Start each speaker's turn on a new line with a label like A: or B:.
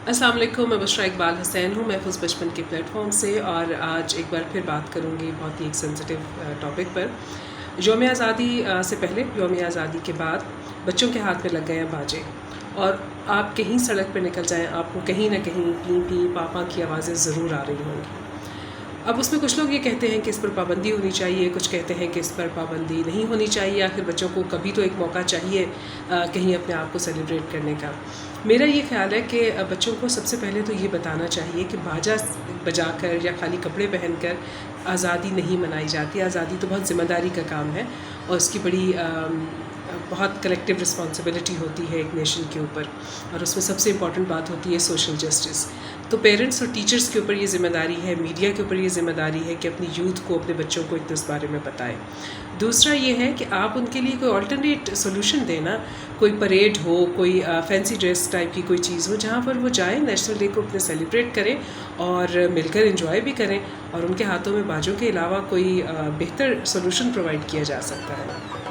A: अस्सलाम वालेकुम, मैं बुशरा इकबाल हुसैन हूँ महफूज बचपन के प्लेटफॉर्म से। और आज एक बार फिर बात करूँगी बहुत ही एक सेंसिटिव टॉपिक पर। यौम आज़ादी से पहले, यौम आज़ादी के बाद बच्चों के हाथ में लग गए हैं बाजे, और आप कहीं सड़क पर निकल जाएं, आपको कहीं ना कहीं पी पी पापा की आवाज़ें ज़रूर आ रही होंगी। अब उसमें कुछ लोग ये कहते हैं कि इस पर पाबंदी होनी चाहिए, कुछ कहते हैं कि इस पर पाबंदी नहीं होनी चाहिए। आखिर बच्चों को कभी तो एक मौका चाहिए कहीं अपने आप को सेलिब्रेट करने का। मेरा ये ख्याल है कि बच्चों को सबसे पहले तो ये बताना चाहिए कि बाजा बजाकर या खाली कपड़े पहनकर आज़ादी नहीं मनाई जाती। आज़ादी तो बहुत ज़िम्मेदारी का काम है और उसकी बड़ी बहुत कलेक्टिव रिस्पॉन्सिबिलिटी होती है एक नेशन के ऊपर, और उसमें सबसे इम्पॉर्टेंट बात होती है सोशल जस्टिस। तो पेरेंट्स और टीचर्स के ऊपर ये ज़िम्मेदारी है, मीडिया के ऊपर ये ज़िम्मेदारी है कि अपनी यूथ को, अपने बच्चों को एक तो इस बारे में बताएं। दूसरा ये है कि आप उनके लिए कोई अल्टरनेट सोल्यूशन देना, कोई परेड हो, कोई फैंसी ड्रेस टाइप की कोई चीज़ हो जहाँ पर वो जाएँ, नेशनल डे को अपने सेलिब्रेट करें और मिलकर एंजॉय भी करें, और उनके हाथों में बाजों के अलावा कोई बेहतर सोल्यूशन प्रोवाइड किया जा सकता है।